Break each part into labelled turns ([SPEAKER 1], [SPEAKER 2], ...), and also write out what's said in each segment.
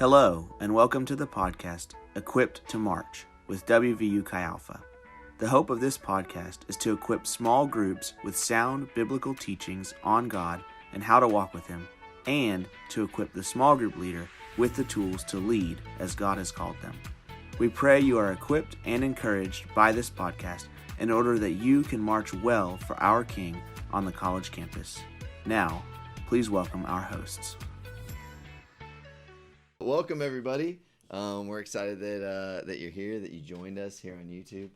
[SPEAKER 1] Hello, and welcome to the podcast, Equipped to March, with WVU Chi Alpha. The hope of this podcast is to equip small groups with sound biblical teachings on God and how to walk with Him, and to equip the small group leader with the tools to lead as God has called them. We pray you are equipped and encouraged by this podcast in order that you can march well for our King on the college campus. Now, please welcome our hosts.
[SPEAKER 2] Welcome everybody. We're excited that you're here, that you joined us here on YouTube,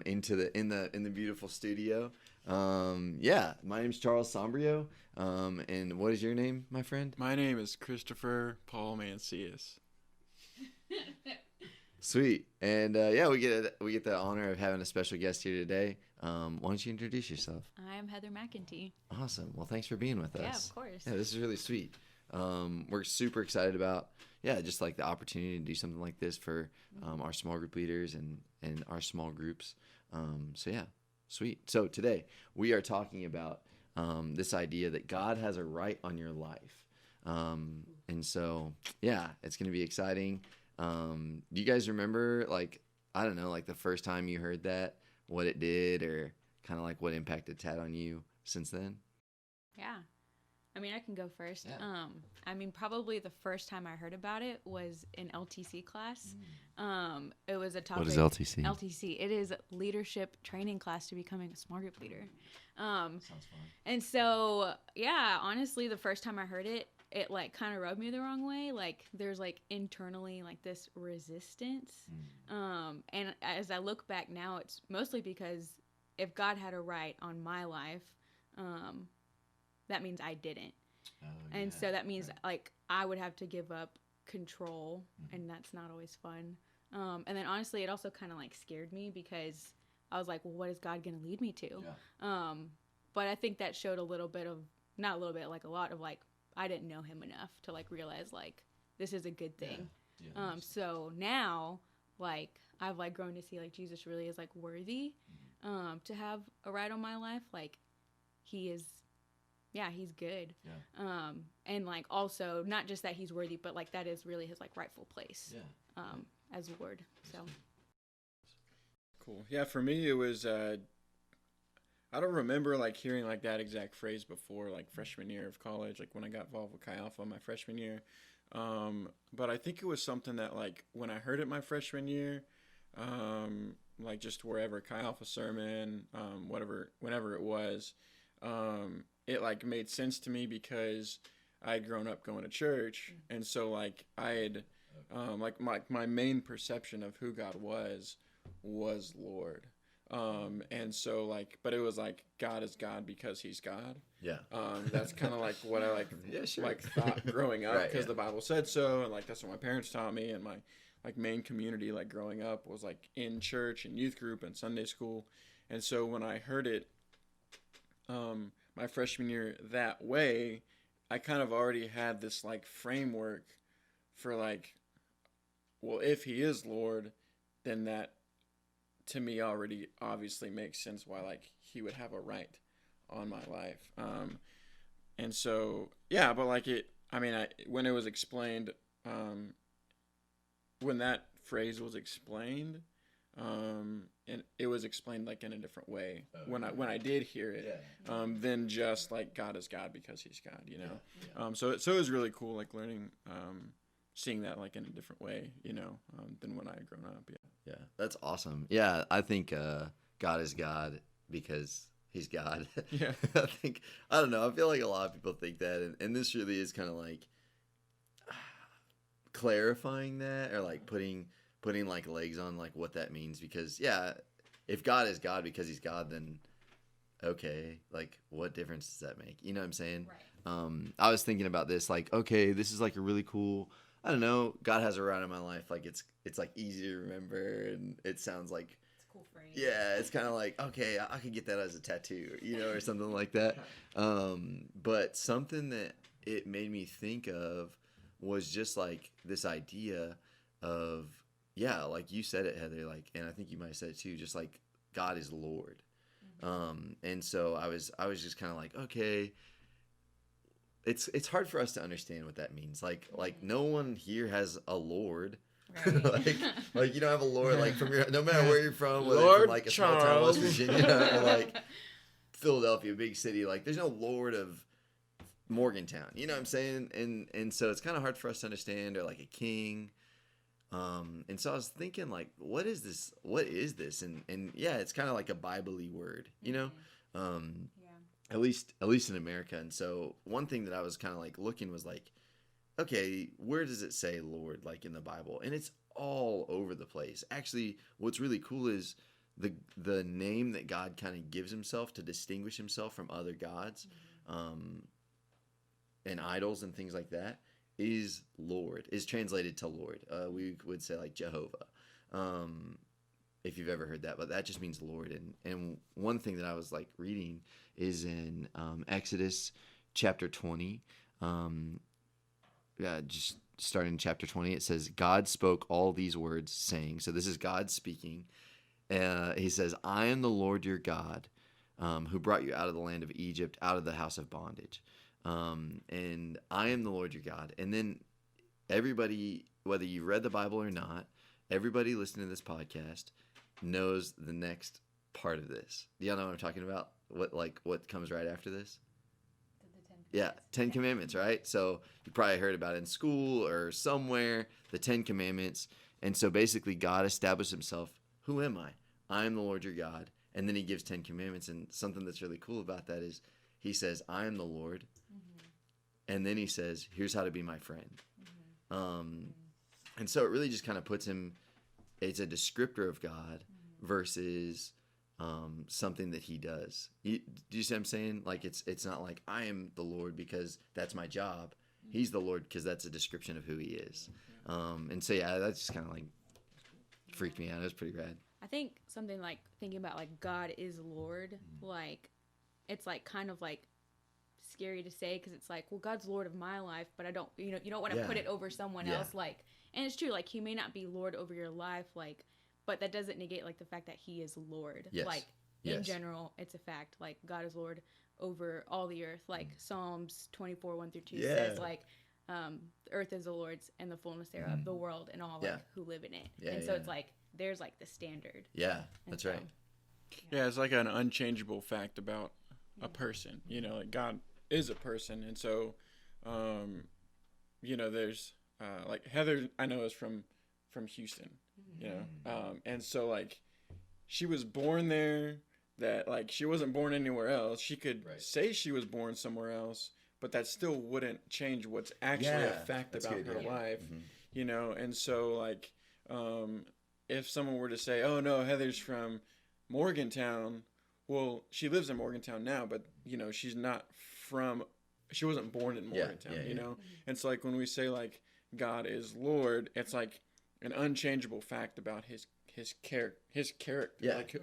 [SPEAKER 2] in the beautiful studio. My name's Charles Sombrio. And what is your name, my friend?
[SPEAKER 3] My name is Christopher Paul Mancius.
[SPEAKER 2] Sweet. And we get the honor of having a special guest here today. Why don't you introduce yourself?
[SPEAKER 4] I'm Heather McEntee.
[SPEAKER 2] Awesome. Well, thanks for being with us.
[SPEAKER 4] Yeah, of course.
[SPEAKER 2] Yeah, this is really sweet. We're super excited about just like the opportunity to do something like this for our small group leaders and our small groups. Sweet. So today we are talking about this idea that God has a right on your life. It's going to be exciting. Do you guys remember, the first time you heard that, what it did, or kind of like what impact it's had on you since then?
[SPEAKER 4] Yeah. I mean, I can go first.
[SPEAKER 2] Yeah.
[SPEAKER 4] Probably the first time I heard about it was in LTC class. It was a topic.
[SPEAKER 2] What is LTC?
[SPEAKER 4] LTC. It is leadership training class to becoming a small group leader.
[SPEAKER 2] Sounds fun.
[SPEAKER 4] And so, honestly, the first time I heard it, it kind of rubbed me the wrong way. There's internally this resistance. And as I look back now, it's mostly because if God had a right on my life, that means I didn't. And so that means I would have to give up control, and that's not always fun. And then honestly, it also kind of scared me because I was like, well, what is God going to lead me to? Yeah. But I think that showed a lot of I didn't know Him enough to realize this is a good thing. Yeah. So now I've grown to see Jesus really is worthy to have a right on my life. He is. Yeah, He's good. Yeah. And also not just that He's worthy, but that is really His rightful place. Yeah. As Lord. So.
[SPEAKER 3] Cool. Yeah, for me it was I don't remember hearing that exact phrase before freshman year of college, when I got involved with Chi Alpha my freshman year. But I think it was something that when I heard it my freshman year, just wherever Chi Alpha sermon, whenever it was, it made sense to me because I had grown up going to church, and so I had my main perception of who God was Lord, and so but it was God is God because He's God. Yeah. That's kind of what I thought growing up, because the Bible said so, and that's what my parents taught me, and my main community growing up was in church and youth group and Sunday school, and so when I heard it my freshman year that way, I kind of already had this framework for well, if He is Lord, then that to me already obviously makes sense why He would have a right on my life. And so but when it was explained, when that phrase was explained, and it was explained in a different way when I did hear it, than just God is God because He's God, you know. Yeah. So it was really cool learning, seeing that in a different way, than when I had grown up.
[SPEAKER 2] Yeah, that's awesome. Yeah, I think God is God because He's God. Yeah. I don't know. I feel a lot of people think that, and this really is kind of clarifying that, or putting legs on what that means, because if God is God because He's God, then okay, what difference does that make? You know what I'm saying? Right. I was thinking about this, okay, this is a really cool, I don't know, God has a right in my life, it's easy to remember, and it sounds it's
[SPEAKER 4] a cool phrase.
[SPEAKER 2] Yeah, it's kind of okay, I could get that as a tattoo, or something like that. But something that it made me think of was just this idea of, like you said it, Heather, and I think you might have said it too, just God is Lord. Mm-hmm. And so I was just kind of okay, it's hard for us to understand what that means. Like no one here has a lord.
[SPEAKER 4] Right.
[SPEAKER 2] like you don't have a lord like from your no matter where you're from, whether
[SPEAKER 3] Lord
[SPEAKER 2] from like a small town
[SPEAKER 3] Charles.
[SPEAKER 2] West Virginia or like Philadelphia, big city, like there's no lord of Morgantown. You know what I'm saying? And so it's kind of hard for us to understand, or like a king. And so I was thinking, like, what is this? What is this? And yeah, it's kind of like a Bible-y word, you know? At least in America. And so one thing that I was kind of like looking was like, okay, where does it say Lord like in the Bible? And it's all over the place. Actually, what's really cool is the name that God kind of gives himself to distinguish himself from other gods, and idols and things like that is Lord, is translated to Lord. We would say like Jehovah, if you've ever heard that, but that just means Lord. And one thing that I was like reading is in Exodus chapter 20. Just starting in chapter 20, it says, God spoke all these words saying, so this is God speaking. He says, I am the Lord your God, who brought you out of the land of Egypt, out of the house of bondage. And I am the Lord your God. And then everybody, whether you read the Bible or not, everybody listening to this podcast knows the next part of this. Do y'all know what I'm talking about? What comes right after this? Yeah, 10 Commandments, right? So you probably heard about it in school or somewhere, the 10 Commandments. And so basically God established himself, who am I? I am the Lord your God. And then he gives 10 Commandments. And something that's really cool about that is he says, I am the Lord. And then he says, here's how to be my friend. And so it really just kind of puts him, it's a descriptor of God versus something that he does. Do you see what I'm saying? Like it's not like I am the Lord because that's my job. He's the Lord because that's a description of who he is. And so yeah, that's just kind of like freaked me out. It was pretty rad.
[SPEAKER 4] I think something like thinking about like God is Lord, like it's like kind of like scary to say because it's like, well, God's Lord of my life, but I don't, you don't want to put it over someone else. Like, and it's true, like he may not be Lord over your life, like, but that doesn't negate like the fact that he is Lord.
[SPEAKER 2] Yes.
[SPEAKER 4] Like in general, it's a fact. Like God is Lord over all the earth. Like Psalms 24:1-2 says like, the earth is the Lord's and the fullness thereof, the world and all like who live in it. And so it's like there's like the standard.
[SPEAKER 2] Yeah, that's right.
[SPEAKER 3] Yeah, it's like an unchangeable fact about a person. Like God is a person, and so there's like Heather I know is from Houston, and so like she was born there, that like she wasn't born anywhere else. She could say she was born somewhere else, but that still wouldn't change what's actually a fact about her life. And so like if someone were to say, oh no, Heather's from Morgantown, well, she lives in Morgantown now, but she wasn't born in Morgantown, And so like when we say like God is Lord, it's like an unchangeable fact about his character,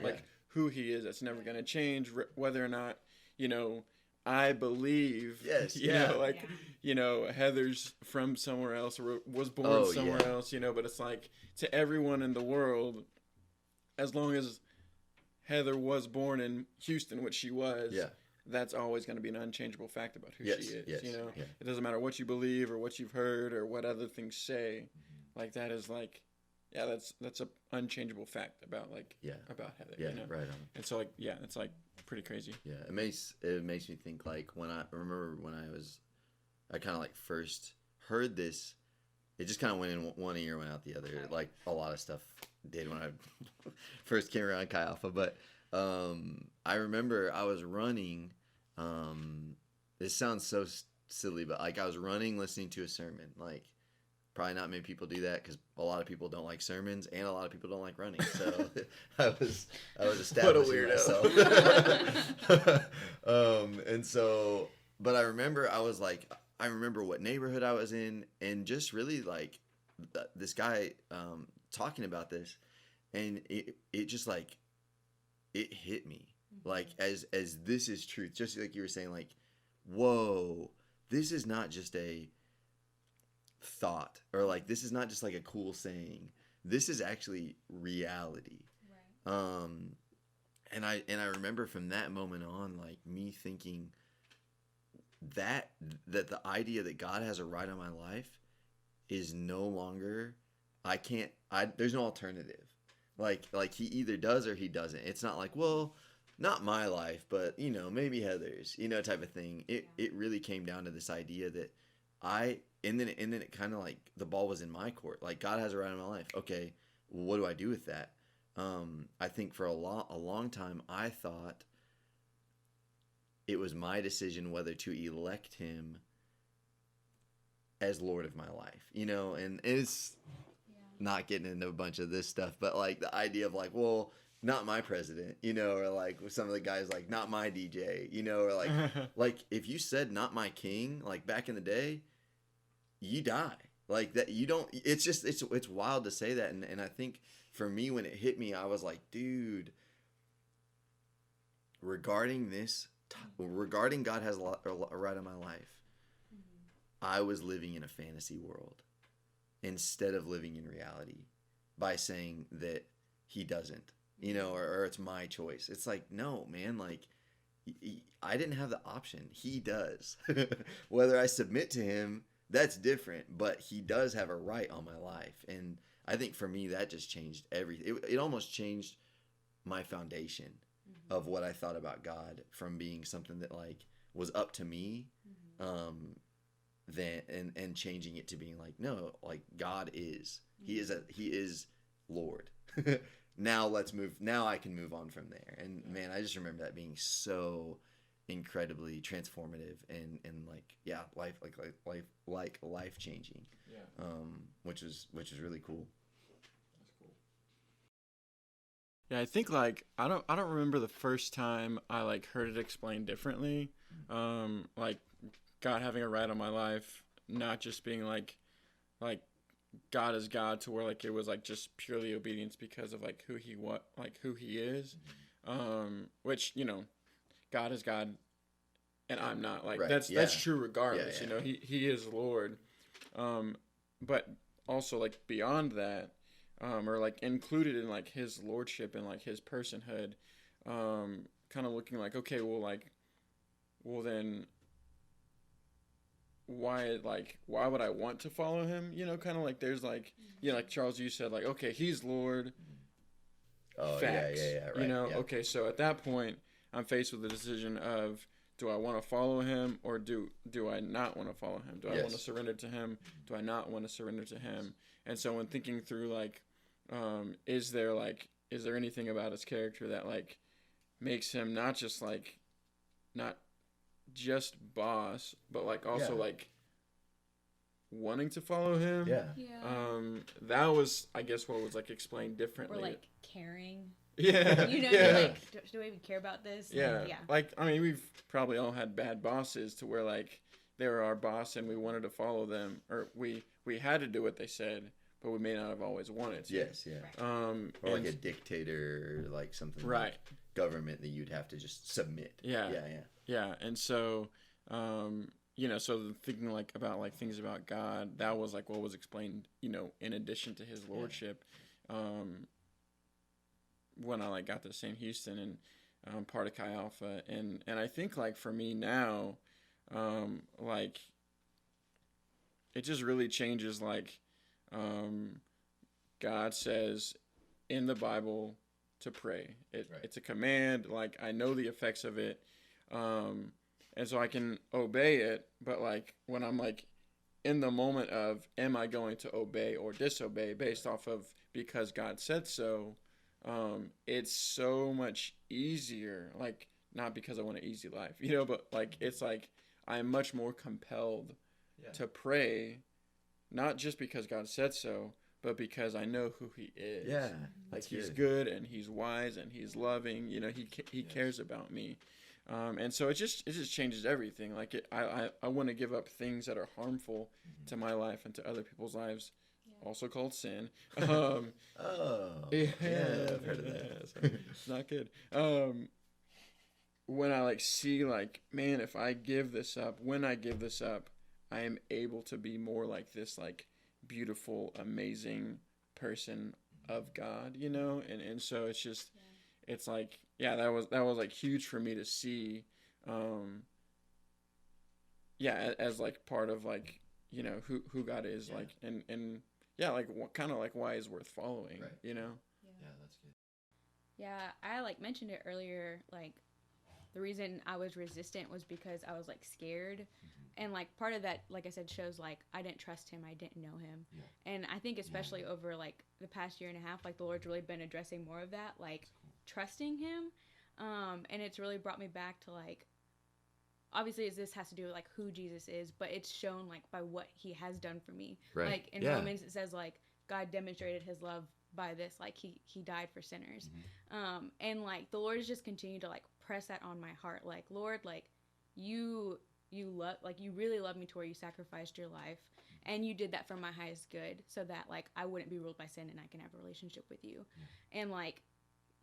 [SPEAKER 3] like who he is. That's never going to change, whether or not, I believe, Heather's from somewhere else or was born somewhere else, but it's like to everyone in the world, as long as Heather was born in Houston, which she was, that's always going to be an unchangeable fact about who she is. It doesn't matter what you believe or what you've heard or what other things say. Like that is like, that's a unchangeable fact about about Heather.
[SPEAKER 2] Right on.
[SPEAKER 3] And so like, it's like pretty crazy.
[SPEAKER 2] Yeah, it makes me think like when I kind of like first heard this, it just kind of went in one ear, went out the other. Like a lot of stuff did when I first came around Chi Alpha, but I remember I was running. This sounds so silly, but like I was running, listening to a sermon. Like probably not many people do that because a lot of people don't like sermons and a lot of people don't like running. So I was establishing myself. And so, but I remember I remember what neighborhood I was in, and just really like this guy talking about this, and it just like it hit me like as this is truth, just like you were saying, like, whoa, this is not just a thought, or like this is not just like a cool saying, this is actually reality. And I remember from that moment on, like me thinking that that the idea that God has a right on my life is no longer, there's no alternative. Like he either does or he doesn't. It's not like, well, not my life, but maybe Heather's, type of thing. It really came down to this idea that and then it kind of like the ball was in my court. Like, God has a right on my life. Okay, well, what do I do with that? I think for a long time I thought it was my decision whether to elect him as Lord of my life, and it's not getting into a bunch of this stuff, but like the idea of like, well, not my president, or like some of the guys like, not my DJ, or like, like if you said not my king, like back in the day, you die like that. You don't, it's just, it's wild to say that. And I think for me, when it hit me, I was like, dude, regarding God has a right on my life, I was living in a fantasy world instead of living in reality by saying that he doesn't, or it's my choice. It's like, no, man, like I didn't have the option. He does. Whether I submit to him, that's different, but he does have a right on my life. And I think for me, that just changed everything. It almost changed my foundation of what I thought about God, from being something that like was up to me, and changing it to being like, no, like God is, he is Lord. Now I can move on from there. And man, I just remember that being so incredibly transformative and life changing. Which is really cool.
[SPEAKER 3] That's cool. Yeah, I think like I don't remember the first time I like heard it explained differently. Like God having a right on my life, not just being like God is God, to where like it was like just purely obedience because of like who he is. Which, God is God and I'm not, like, right. That's true regardless. Yeah. He is Lord. But also like beyond that, or like included in like his lordship and like his personhood, kind of looking like, okay, well then why would I want to follow him? Kind of like there's like, like Charles, you said, like, okay, he's Lord.
[SPEAKER 2] Oh,
[SPEAKER 3] facts.
[SPEAKER 2] Yeah, right.
[SPEAKER 3] Okay, so at that point I'm faced with the decision of, do I want to follow him, or do I not want to follow him? Do I want to surrender to him? Do I not want to surrender to him? And so when thinking through like, is there anything about his character that like makes him not just boss, but like also like wanting to follow him? That was, I guess, what was like explained differently.
[SPEAKER 4] Or like caring.
[SPEAKER 3] Yeah.
[SPEAKER 4] Like, do I even care about this?
[SPEAKER 3] Yeah. Like, I mean, we've probably all had bad bosses to where like they were our boss and we wanted to follow them, or we had to do what they said, but we may not have always wanted to.
[SPEAKER 2] Yes, yeah. Or like a dictator, like something like government that you'd have to just submit.
[SPEAKER 3] Yeah. And so, so thinking like about like things about God, that was like what was explained, in addition to his lordship. When I like got to St. Houston and part of Chi Alpha, and I think like for me now, like it just really changes. Like, God says in the Bible to pray. It's a command. Like, I know the effects of it, and so I can obey it. But like when I'm like in the moment of, am I going to obey or disobey based off of because God said so? It's so much easier, like, not because I want an easy life, but like, it's like, I'm much more compelled to pray, not just because God said so, but because I know who he is.
[SPEAKER 2] Yeah.
[SPEAKER 3] Like, he's good and he's wise and he's loving, he cares about me. And so it just changes everything. Like, I want to give up things that are harmful to my life and to other people's lives, also called sin. I've heard of that. So it's not good. When I like see like, man, if I give this up, I am able to be more like this like beautiful, amazing person of God, and so it's just, it's like, that was like huge for me to see, as like part of like, you know, who God is, like, and yeah, like what kind of like why is worth following,
[SPEAKER 2] Right.
[SPEAKER 3] you know?
[SPEAKER 2] Yeah, that's good.
[SPEAKER 4] Yeah, I like mentioned it earlier. Like, the reason I was resistant was because I was like scared, and like part of that, like I said, shows like I didn't trust him, I didn't know him, and I think especially over like the past year and a half, like the Lord's really been addressing more of that, like trusting him, and it's really brought me back to like, obviously this has to do with like who Jesus is, but it's shown like by what he has done for me.
[SPEAKER 2] Right.
[SPEAKER 4] Like in
[SPEAKER 2] Yeah.
[SPEAKER 4] Romans it says like God demonstrated his love by this, like he died for sinners. And like the Lord has just continued to like press that on my heart, like, Lord, like you love, like you really love me to where you sacrificed your life, and you did that for my highest good, so that like I wouldn't be ruled by sin and I can have a relationship with you. And like,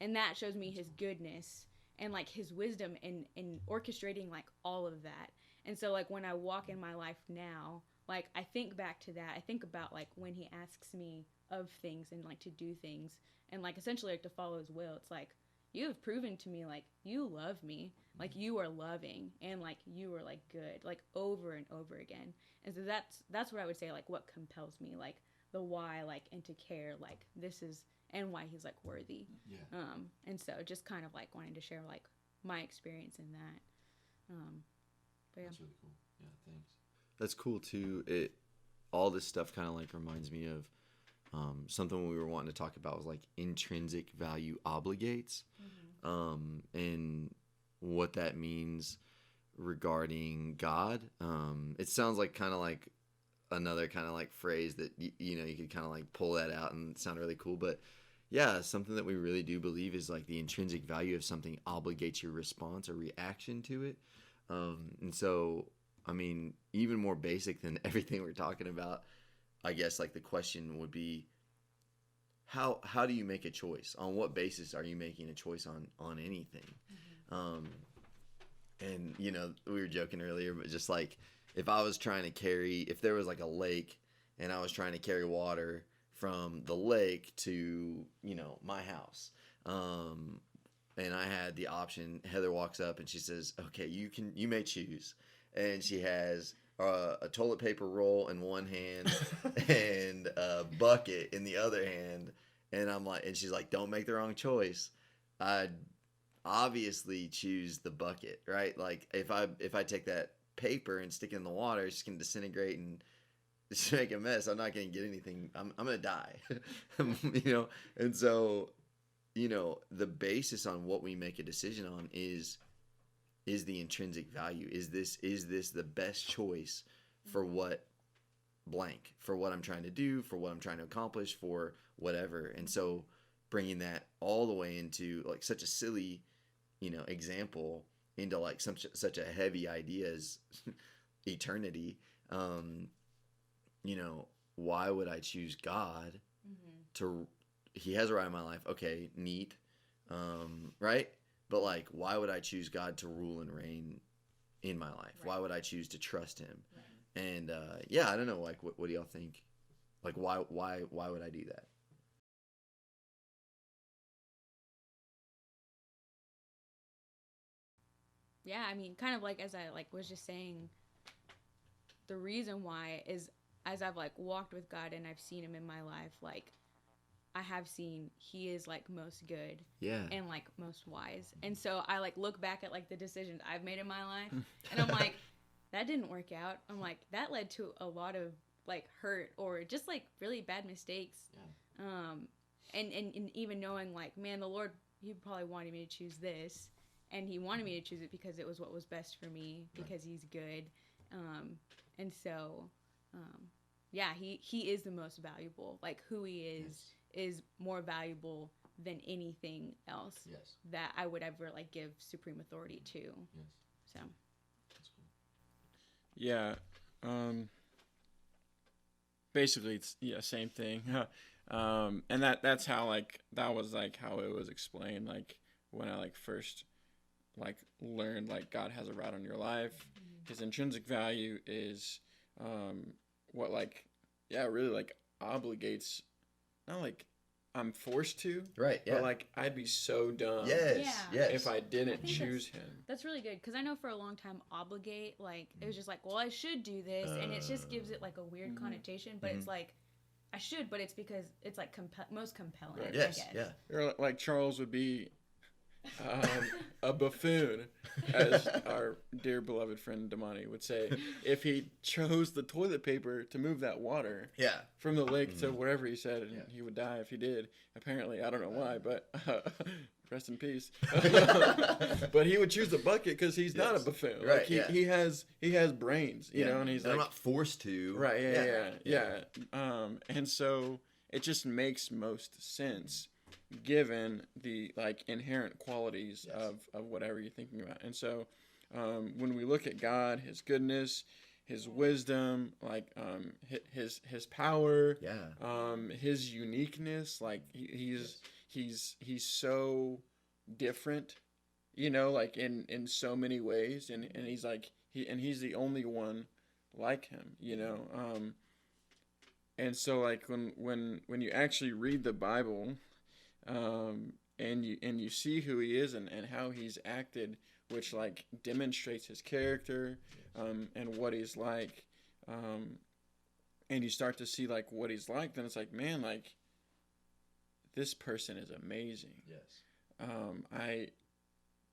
[SPEAKER 4] and that shows me his goodness and like his wisdom in orchestrating like all of that. And so like when I walk in my life now, like I think back to that, I think about like when he asks me of things and like to do things and like essentially like to follow his will. It's like, you have proven to me like you love me, like you are loving, and like you are like good, like over and over again. And so that's what I would say, like what compels me, like the why, like, and to care, like this is, and why he's like worthy. And so just kind of like wanting to share like my experience in that. But yeah.
[SPEAKER 2] That's really cool. Yeah, thanks. That's cool too. All this stuff kind of like reminds me of something we were wanting to talk about was like intrinsic value obligates, and what that means regarding God. It sounds like kind of like another kind of like phrase that you know, you could kind of like pull that out and sound really cool, but yeah, something that we really do believe is like the intrinsic value of something obligates your response or reaction to it. And so, I mean, even more basic than everything we're talking about, I guess like the question would be, how do you make a choice? On what basis are you making a choice on anything? And you know, we were joking earlier, but just like if there was like a lake and I was trying to carry water from the lake to, you know, my house, and I had the option, Heather walks up and she says, okay, you may choose. And she has a toilet paper roll in one hand and a bucket in the other hand. And I'm like, and she's like, don't make the wrong choice. I'd obviously choose the bucket, right? Like if I take that paper and stick it in the water, it's just gonna disintegrate and just make a mess. I'm not gonna get anything. I'm gonna die. You know? And so, you know, the basis on what we make a decision on is the intrinsic value. Is this the best choice for what blank, for what I'm trying to do, for what I'm trying to accomplish, for whatever. And so bringing that all the way into like such a silly, you know, example into like such a heavy idea as eternity. You know, why would I choose God he has a right in my life? Okay, neat. Right? But like, why would I choose God to rule and reign in my life? Right. Why would I choose to trust him? Right. And yeah, I don't know, like what do y'all think? Like why would I do that?
[SPEAKER 4] Yeah, I mean, kind of like as I like was just saying, the reason why is as I've like walked with God and I've seen him in my life, like I have seen he is like most good, and like most wise. And so I like look back at like the decisions I've made in my life and I'm like, that didn't work out. I'm like, that led to a lot of like hurt or just like really bad mistakes. And even knowing like, man, the Lord, he probably wanted me to choose this, and he wanted me to choose it because it was what was best for me, because he's good. And so yeah, he is the most valuable. Like who he is more valuable than anything else that I would ever like give supreme authority to. So that's cool.
[SPEAKER 3] Yeah. Basically it's same thing. And that's how like that was like how it was explained, like when I like first like learned like God has a right on your life. His intrinsic value is what like really like obligates, not like I'm forced to.
[SPEAKER 2] Right. Yeah.
[SPEAKER 3] But like I'd be so dumb.
[SPEAKER 2] yes.
[SPEAKER 4] Yeah.
[SPEAKER 2] Yes.
[SPEAKER 3] If I didn't
[SPEAKER 4] I think
[SPEAKER 3] choose him.
[SPEAKER 4] That's really good because I know for a long time, obligate, like, it was just like, well, I should do this. And it just gives it like a weird connotation. But it's like, I should, but it's because it's like most compelling.
[SPEAKER 3] Right.
[SPEAKER 2] Yes.
[SPEAKER 4] I guess.
[SPEAKER 2] Yeah.
[SPEAKER 3] Or like Charles would be a buffoon, as our dear beloved friend Damani would say, if he chose the toilet paper to move that water
[SPEAKER 2] Yeah.
[SPEAKER 3] from the lake to wherever he said, and
[SPEAKER 2] Yeah.
[SPEAKER 3] he would die if he did. Apparently, I don't know why, but rest in peace. But he would choose the bucket because he's not a
[SPEAKER 2] Yes.
[SPEAKER 3] buffoon.
[SPEAKER 2] Right,
[SPEAKER 3] Like
[SPEAKER 2] yeah.
[SPEAKER 3] he has brains, you know, and he's
[SPEAKER 2] I'm
[SPEAKER 3] like,
[SPEAKER 2] not forced to.
[SPEAKER 3] right, yeah. And so it just makes most sense given the like inherent qualities
[SPEAKER 2] Yes.
[SPEAKER 3] of whatever you're thinking about. And so when we look at God, his goodness, his wisdom, like his power,
[SPEAKER 2] Yeah.
[SPEAKER 3] his uniqueness, like he's so different, you know, like in so many ways, and he's like he's the only one like him, you know. And so like when you actually read the Bible, and you see who he is and how he's acted, which like demonstrates his character, and what he's like, and you start to see like what he's like, then it's like, man, like this person is amazing.
[SPEAKER 2] Yes.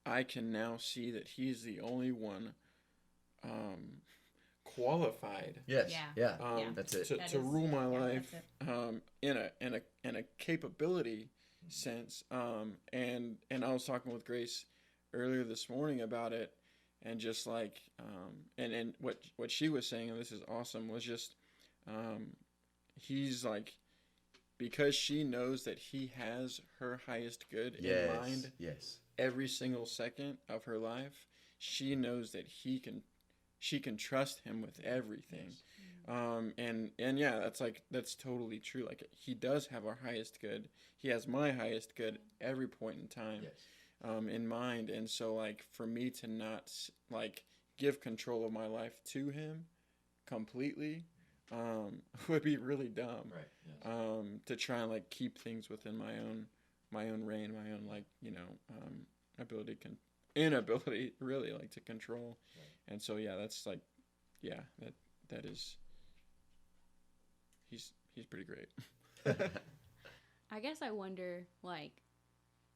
[SPEAKER 3] I can now see that he's the only one qualified
[SPEAKER 2] Yes.
[SPEAKER 4] Yeah.
[SPEAKER 2] Yeah.
[SPEAKER 4] Yeah.
[SPEAKER 2] That's it.
[SPEAKER 3] to
[SPEAKER 4] That
[SPEAKER 3] rule
[SPEAKER 4] is-
[SPEAKER 3] my
[SPEAKER 4] yeah,
[SPEAKER 3] life
[SPEAKER 4] that's
[SPEAKER 3] in a capability sense. And I was talking with Grace earlier this morning about it, and just like and what she was saying, and this is awesome, was just he's like, because she knows that he has her highest good in mind
[SPEAKER 2] Yes.
[SPEAKER 3] every single second of her life, she knows that she can trust him with everything. And yeah, that's totally true. Like he does have our highest good. He has my highest good every point in time, in mind. And so like for me to not like give control of my life to him completely, would be really dumb.
[SPEAKER 2] Right. Yes.
[SPEAKER 3] To try and like keep things within my own reign, my own like, you know, inability really like to control. Right. And so yeah, that's like, yeah, that is, he's pretty great.
[SPEAKER 4] I guess I wonder, like,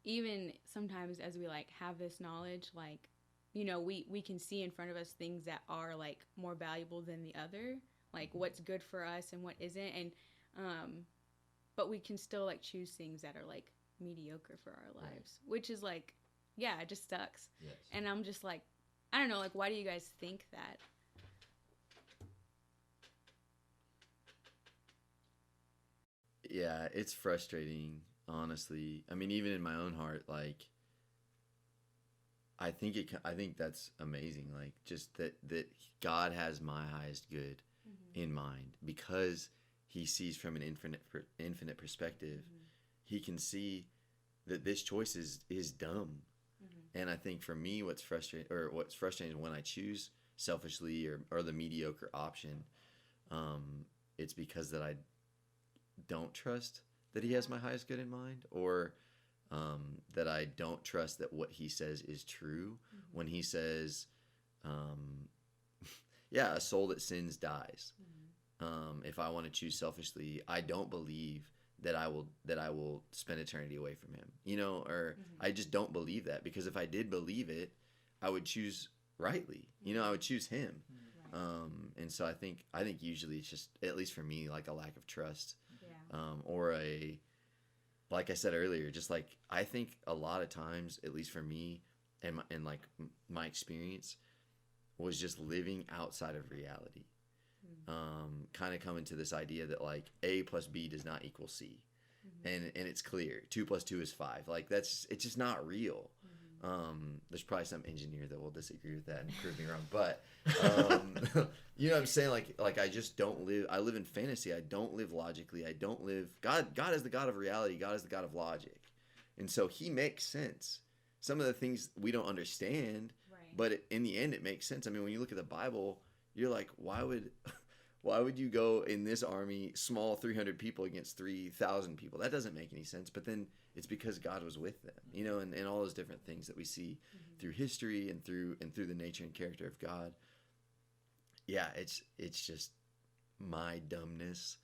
[SPEAKER 4] even sometimes as we like have this knowledge, like, you know, we can see in front of us things that are like more valuable than the other, like what's good for us and what isn't, and but we can still like choose things that are like mediocre for our lives, which is like, yeah, it just sucks.
[SPEAKER 2] Yes.
[SPEAKER 4] And I'm just like, I don't know, like, why do you guys think that?
[SPEAKER 2] Yeah, it's frustrating, honestly. I mean, even in my own heart, like, I think that's amazing. Like, just that God has my highest good in mind, because he sees from an infinite perspective. He can see that this choice is dumb. And I think for me, what's frustrating is when I choose selfishly or the mediocre option, it's because that I don't trust that he has my highest good in mind, or that I don't trust that what he says is true. When he says, yeah, a soul that sins dies. If I want to choose selfishly, I don't believe that I will spend eternity away from him, you know, or I just don't believe that, because if I did believe it, I would choose rightly, you know, I would choose him. And so I think usually it's just, at least for me, like a lack of trust, or like I said earlier, just like, I think a lot of times, at least for me and like my experience, was just living outside of reality. Kind of coming to this idea that like A plus B does not equal C, and it's clear 2 + 2 is 5. Like it's just not real. There's probably some engineer that will disagree with that and prove me wrong, but you know what I'm saying? Like I just don't live. I live in fantasy. I don't live logically. I don't live. God is the God of reality. God is the God of logic, and so he makes sense. Some of the things we don't understand, but in the end, it makes sense. I mean, when you look at the Bible, you're like, why why would you go in this army, small 300 people against 3,000 people? That doesn't make any sense. But then it's because God was with them, you know, and all those different things that we see through history and through the nature and character of God. Yeah, it's just my dumbness.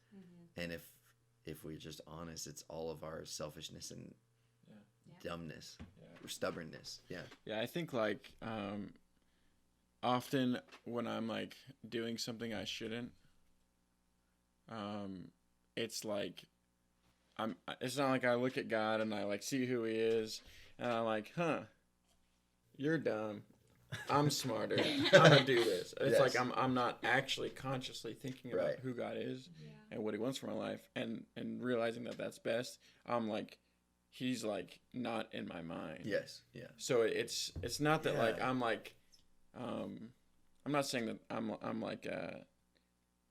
[SPEAKER 2] And if we're just honest, it's all of our selfishness and dumbness or stubbornness.
[SPEAKER 3] Yeah, I think like often when I'm like doing something I shouldn't, it's like it's not like I look at God and I like see who he is and I'm like, you're dumb. I'm smarter. I'm gonna do this. It's like I'm not actually consciously thinking about who God is and what he wants for my life and realizing that that's best. I'm like, he's like not in my mind.
[SPEAKER 2] Yes. Yeah.
[SPEAKER 3] So it's not that like I'm like I'm not saying that I'm like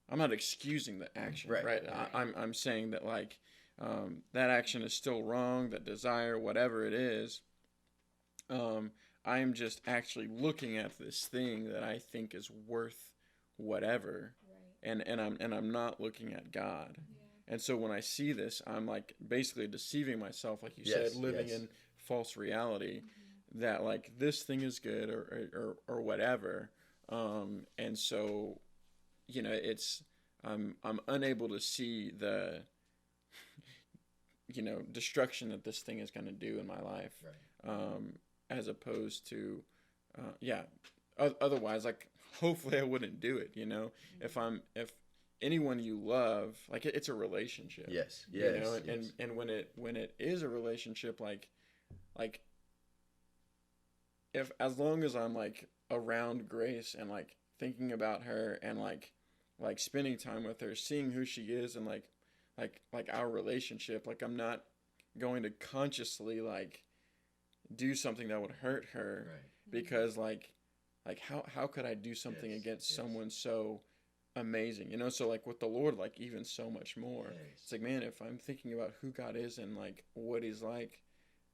[SPEAKER 3] I'm not excusing the action, right? I'm saying that like that action is still wrong, that desire, whatever it is. I am just actually looking at this thing that I think is worth whatever, and I'm not looking at God. And so when I see this, I'm like basically deceiving myself, like you said, living in false reality, that like this thing is good or whatever. And so, you know, it's I'm unable to see the destruction that this thing is going to do in my life. As opposed to, otherwise, like, hopefully I wouldn't do it, you know? If anyone you love, like, it's a relationship.
[SPEAKER 2] Yes.
[SPEAKER 3] You know? And when it is a relationship, like, if, as long as I'm, like, around Grace and, like, thinking about her and, like spending time with her, seeing who she is and, like our relationship, like, I'm not going to consciously, like, do something that would hurt her because like how could I do something against someone so amazing, you know? So like with the Lord, like even so much more. It's like, man, if I'm thinking about who God is and like what he's like,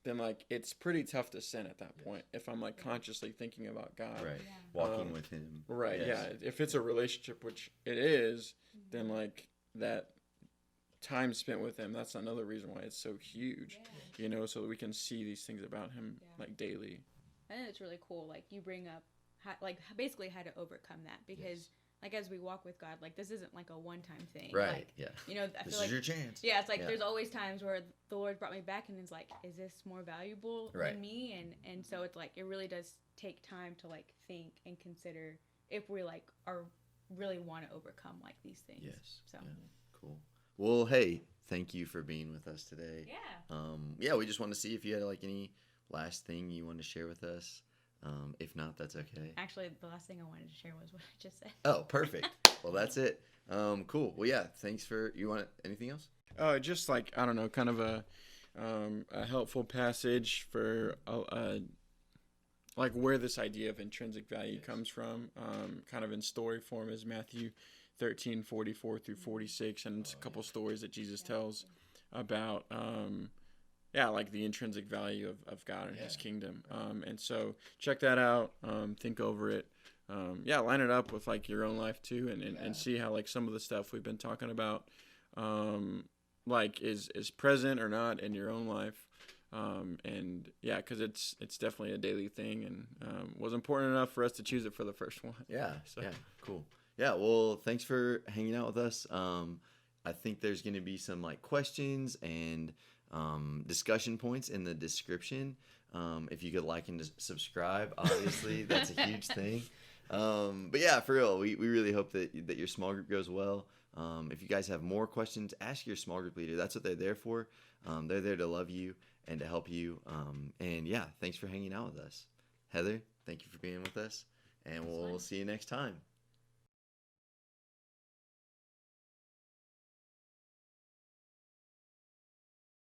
[SPEAKER 3] then like it's pretty tough to sin at that point if I'm like consciously thinking about God,
[SPEAKER 2] walking with him,
[SPEAKER 3] if it's a relationship, which it is, then like that time spent with him, that's another reason why it's so huge, you know, so that we can see these things about him like daily.
[SPEAKER 4] I think it's really cool, like you bring up basically how to overcome that, because like as we walk with God, like this isn't like a one-time thing, like, you know, I
[SPEAKER 2] this
[SPEAKER 4] feel
[SPEAKER 2] is
[SPEAKER 4] like
[SPEAKER 2] your chance.
[SPEAKER 4] it's like there's always times where the Lord brought me back and is like, is this more valuable than me? And so it's like it really does take time to like think and consider if we like are really want to overcome like these things. So
[SPEAKER 2] Cool. Well, hey, thank you for being with us today. We just wanted to see if you had like any last thing you wanted to share with us. If not, that's okay.
[SPEAKER 4] Actually, the last thing I wanted to share was what I just said.
[SPEAKER 2] Oh, perfect. Well, that's it. Cool. Well, yeah, thanks for, you want anything else?
[SPEAKER 3] Just like, I don't know, kind of a helpful passage for like where this idea of intrinsic value comes from, kind of in story form, is Matthew 13:44 through 46, and it's a couple stories that Jesus tells about like the intrinsic value of God and his kingdom. And so check that out, think over it, line it up with like your own life too, and see how like some of the stuff we've been talking about like is present or not in your own life. Because it's definitely a daily thing, and was important enough for us to choose it for the first one.
[SPEAKER 2] Cool. Yeah, well, thanks for hanging out with us. I think there's going to be some like questions and discussion points in the description. If you could like and subscribe, obviously that's a huge thing. But yeah, for real, we really hope that your small group goes well. If you guys have more questions, ask your small group leader. That's what they're there for. They're there to love you and to help you. Thanks for hanging out with us. Heather, thank you for being with us, and we'll see you next time.